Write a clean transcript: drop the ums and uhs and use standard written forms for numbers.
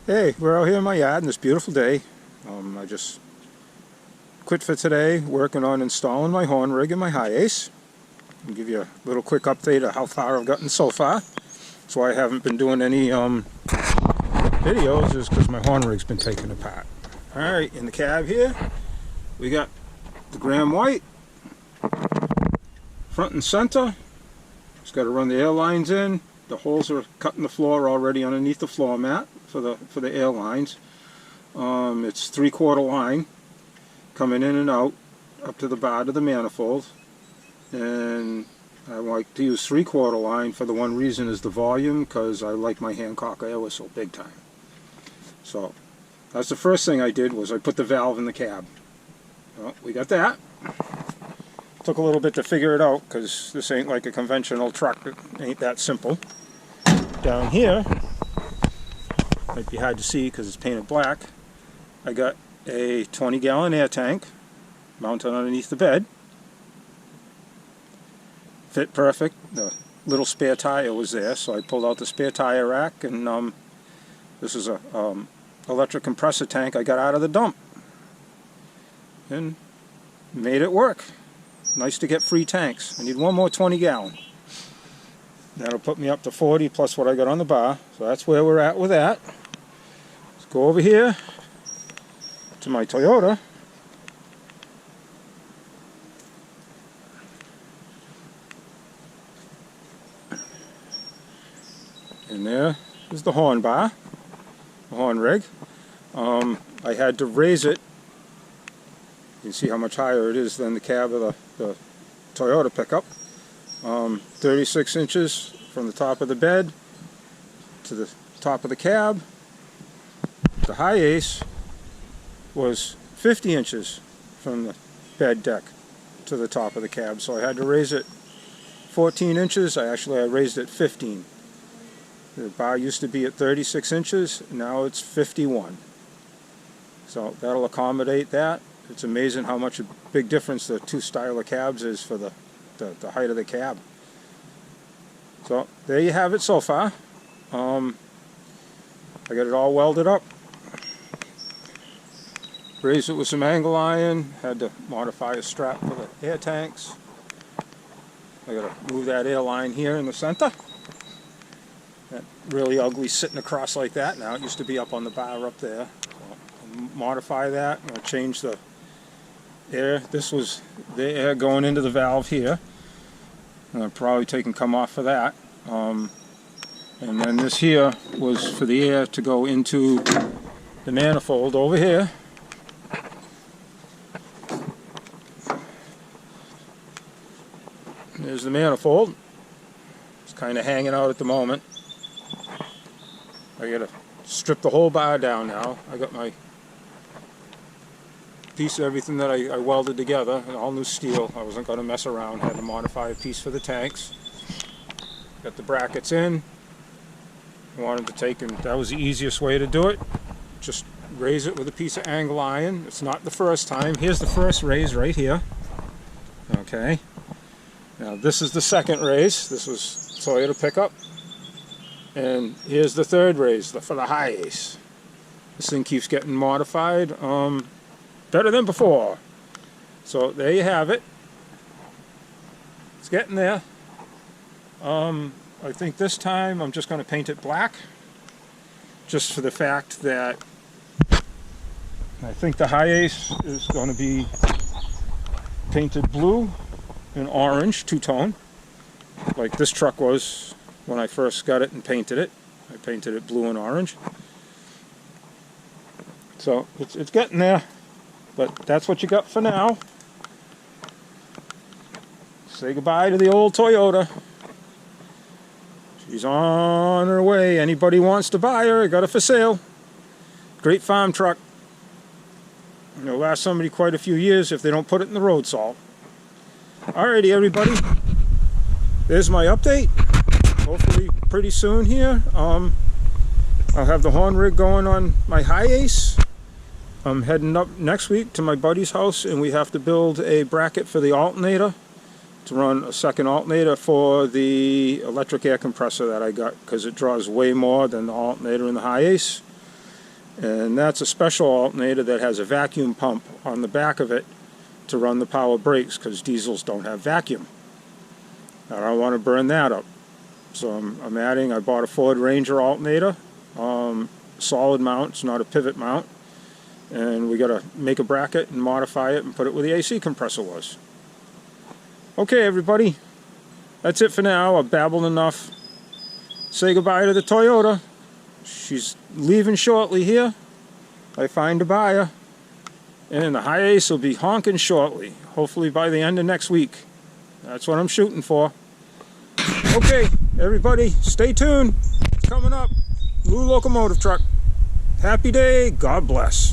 Hey, we're out here in my yard on this beautiful day. I just quit for today, working on installing my horn rig and my Hiace. I'll give you a little quick update of how far I've gotten so far. That's why I haven't been doing any videos, is because my horn rig's been taken apart. Alright, in the cab here, we got the gram white, front and center. Just got to run the air lines in. The holes are cut in the floor already underneath the floor mat for the air lines. It's 3/4 line coming in and out up to the bottom of the manifold, and I like to use 3/4 line for the one reason is the volume, because I like my Hancock air whistle big time. So that's the first thing I did, was I put the valve in the cab. Well, we got that. Took a little bit to figure it out, because this ain't like a conventional truck. It ain't that simple. Down here, might be hard to see because it's painted black, I got a 20-gallon air tank mounted underneath the bed. Fit perfect. The little spare tire was there, so I pulled out the spare tire rack, and this is a electric compressor tank I got out of the dump and made it work. Nice to get free tanks. I need one more 20-gallon. That'll put me up to 40 plus what I got on the bar. So that's where we're at with that. Let's go over here to my Toyota. And there is the horn bar, the horn rig. I had to raise it. You can see how much higher it is than the cab of the Toyota pickup. 36 inches from the top of the bed to the top of the cab. The Hiace was 50 inches from the bed deck to the top of the cab, so I had to raise it 14 inches. I raised it 15. The bar used to be at 36 inches, now it's 51. So that'll accommodate that. It's amazing how much a big difference the two style of cabs is for the height of the cab. So there you have it so far. I got it all welded up. Raised it with some angle iron. Had to modify a strap for the air tanks. I got to move that air line here in the center. That really ugly sitting across like that now. It used to be up on the bar up there. So I'll modify that. I'll change the air. This was the air going into the valve here. I'll probably take and come off for that. And then this here was for the air to go into the manifold over here. There's the manifold. It's kind of hanging out at the moment. I gotta strip the whole bar down now. I got my piece of everything that I welded together, and all new steel. I wasn't going to mess around. Had to modify a piece for the tanks. Got the brackets in. I wanted to take, and that was the easiest way to do it. Just raise it with a piece of angle iron. It's not the first time. Here's the first raise right here. Okay. Now this is the second raise. This was Toyota pickup. And here's the third raise for the Hiace. This thing keeps getting modified. Better than before. So there you have it. It's getting there. I think this time I'm just going to paint it black, just for the fact that I think the Hiace is going to be painted blue and orange, two-tone, like this truck was when I first got it and painted it. I painted it blue and orange. So it's getting there. But that's what you got for now. Say goodbye to the old Toyota. She's on her way. Anybody wants to buy her, I got her for sale. Great farm truck. It'll last somebody quite a few years if they don't put it in the road salt. Alrighty, everybody. There's my update. Hopefully pretty soon here. I'll have the horn rig going on my Hiace. I'm heading up next week to my buddy's house, and we have to build a bracket for the alternator to run a second alternator for the electric air compressor that I got, because it draws way more than the alternator in the Hiace. And that's a special alternator that has a vacuum pump on the back of it to run the power brakes, because diesels don't have vacuum. I don't want to burn that up. So I'm adding, I bought a Ford Ranger alternator, solid mount, it's not a pivot mount. And we got to make a bracket and modify it and put it where the AC compressor was. Okay, everybody, that's it for now. I've babbled enough. Say goodbye to the Toyota. She's leaving shortly here. I find a buyer. And the Hiace will be honking shortly. Hopefully by the end of next week. That's what I'm shooting for. Okay, everybody, stay tuned. It's coming up. New locomotive truck. Happy day. God bless.